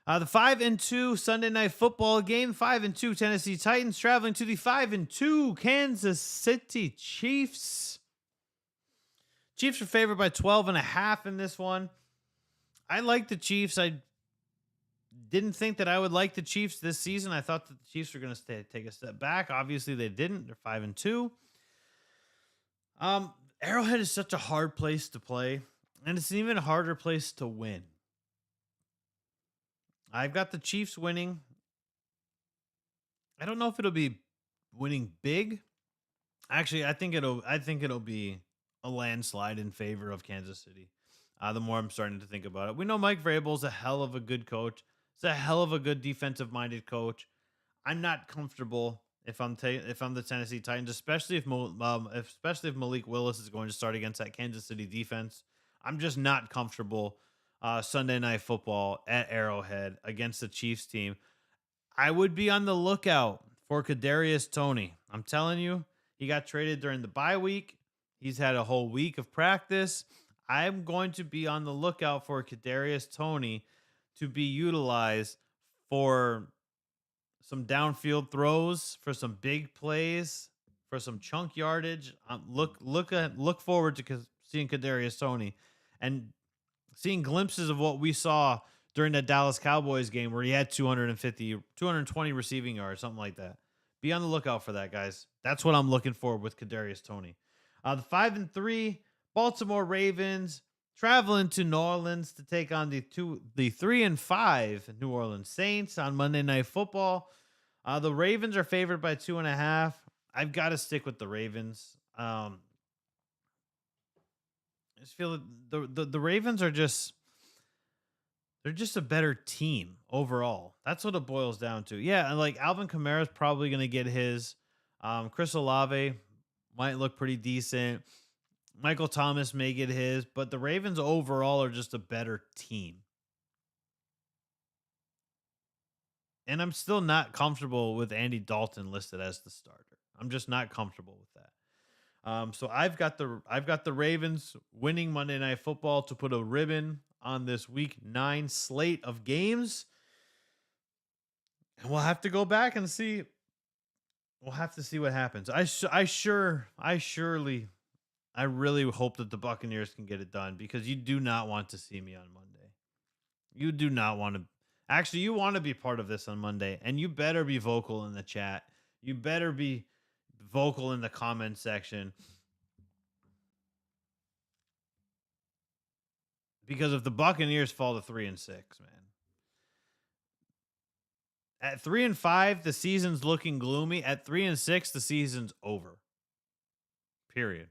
The 5-2 Sunday Night Football game. 5-2 Tennessee Titans traveling to the 5-2 Kansas City Chiefs. Chiefs are favored by 12.5 in this one. I like the Chiefs. I didn't think that I would like the Chiefs this season. I thought that the Chiefs were going to take a step back. Obviously, they didn't. They're 5-2. Arrowhead is such a hard place to play, and it's an even harder place to win. I've got the Chiefs winning. I don't know if it'll be winning big. Actually, I think it'll be a landslide in favor of Kansas City. The more I'm starting to think about it, we know Mike Vrabel's a hell of a good coach. He's a hell of a good defensive-minded coach. I'm not comfortable if I'm the Tennessee Titans, especially if Malik Willis is going to start against that Kansas City defense. I'm just not comfortable Sunday Night Football at Arrowhead against the Chiefs team. I would be on the lookout for Kadarius Toney. I'm telling you, he got traded during the bye week. He's had a whole week of practice. I'm going to be on the lookout for Kadarius Toney to be utilized for some downfield throws, for some big plays, for some chunk yardage. Look forward to seeing Kadarius Toney and seeing glimpses of what we saw during that Dallas Cowboys game where he had 220 receiving yards, something like that. Be on the lookout for that, guys. That's what I'm looking for with Kadarius Toney. The 5-3 Baltimore Ravens traveling to New Orleans to take on the 3-5 New Orleans Saints on Monday Night Football. The Ravens are favored by 2.5. I've got to stick with the Ravens. I just feel that the Ravens are just they're just a better team overall. That's what it boils down to. Yeah, and like Alvin Kamara is probably going to get his. Chris Olave might look pretty decent. Michael Thomas may get his, but the Ravens overall are just a better team. And I'm still not comfortable with Andy Dalton listed as the starter. I'm just not comfortable with that. So I've got the Ravens winning Monday Night Football to put a ribbon on this Week 9 slate of games, and we'll have to go back and see. We'll have to see what happens. I really hope that the Buccaneers can get it done, because you do not want to see me on Monday. You do not want to. Actually, you want to be part of this on Monday, and you better be vocal in the chat. You better be vocal in the comment section. Because if the Buccaneers fall to 3-6, man. At 3-5, the season's looking gloomy. At 3-6, the season's over. Period.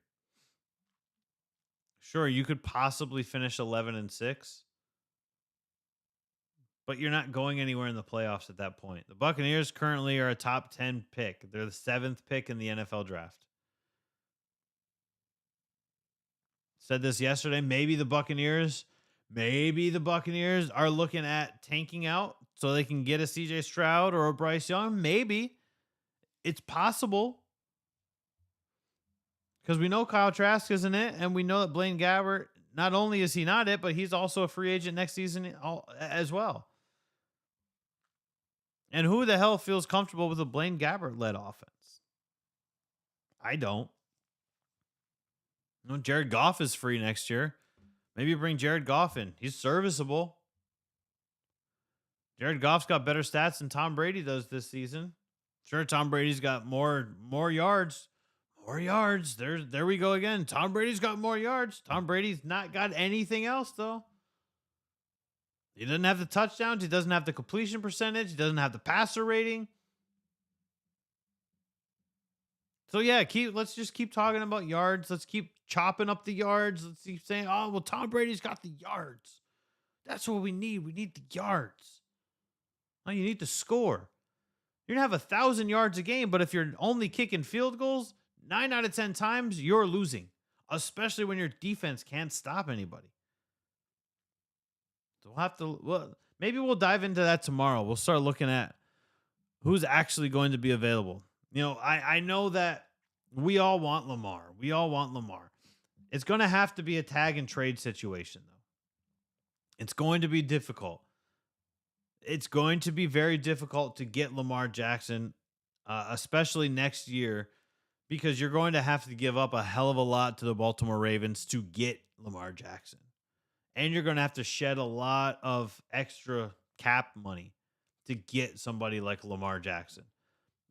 Sure, you could possibly finish 11-6, but you're not going anywhere in the playoffs at that point. The Buccaneers currently are a top 10 pick. They're the 7th pick in the NFL draft. Said this yesterday. Maybe the Buccaneers are looking at tanking out so they can get a CJ Stroud or a Bryce Young. Maybe. It's possible. Because we know Kyle Trask isn't it, and we know that Blaine Gabbert, not only is he not it, but he's also a free agent next season as well. And who the hell feels comfortable with a Blaine Gabbert-led offense? I don't. Jared Goff is free next year. Maybe bring Jared Goff in. He's serviceable. Jared Goff's got better stats than Tom Brady does this season. Sure, Tom Brady's got more yards. More yards. There we go again. Tom Brady's got more yards. Tom Brady's not got anything else, though. He doesn't have the touchdowns. He doesn't have the completion percentage. He doesn't have the passer rating. So yeah, let's just keep talking about yards. Let's keep chopping up the yards. Let's keep saying, oh, well, Tom Brady's got the yards. That's what we need. We need the yards. Oh, you need to score. You're going to have 1,000 yards a game, but if you're only kicking field goals, 9 out of 10 times, you're losing, especially when your defense can't stop anybody. So maybe we'll dive into that tomorrow. We'll start looking at who's actually going to be available. I know that we all want Lamar. It's going to have to be a tag and trade situation, though. It's going to be difficult. It's going to be very difficult to get Lamar Jackson, especially next year, because you're going to have to give up a hell of a lot to the Baltimore Ravens to get Lamar Jackson. And you're going to have to shed a lot of extra cap money to get somebody like Lamar Jackson.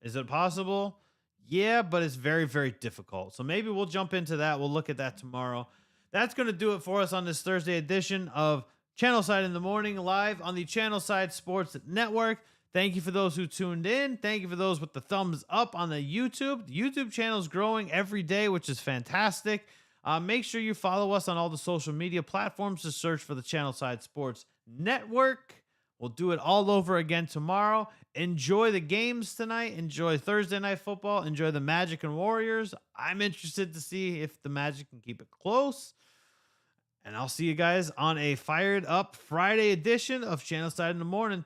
Is it possible? Yeah, but it's very, very difficult. So maybe we'll jump into that. We'll look at that tomorrow. That's going to do it for us on this Thursday edition of Channelside in the Morning, live on the Channelside Sports Network. Thank you for those who tuned in. Thank you for those with the thumbs up on the YouTube. The YouTube channel is growing every day, which is fantastic. Make sure you follow us on all the social media platforms. Just search for the Channelside Sports Network. We'll do it all over again tomorrow. Enjoy the games tonight. Enjoy Thursday Night Football. Enjoy the Magic and Warriors. I'm interested to see if the Magic can keep it close. And I'll see you guys on a fired up Friday edition of Channelside in the Morning.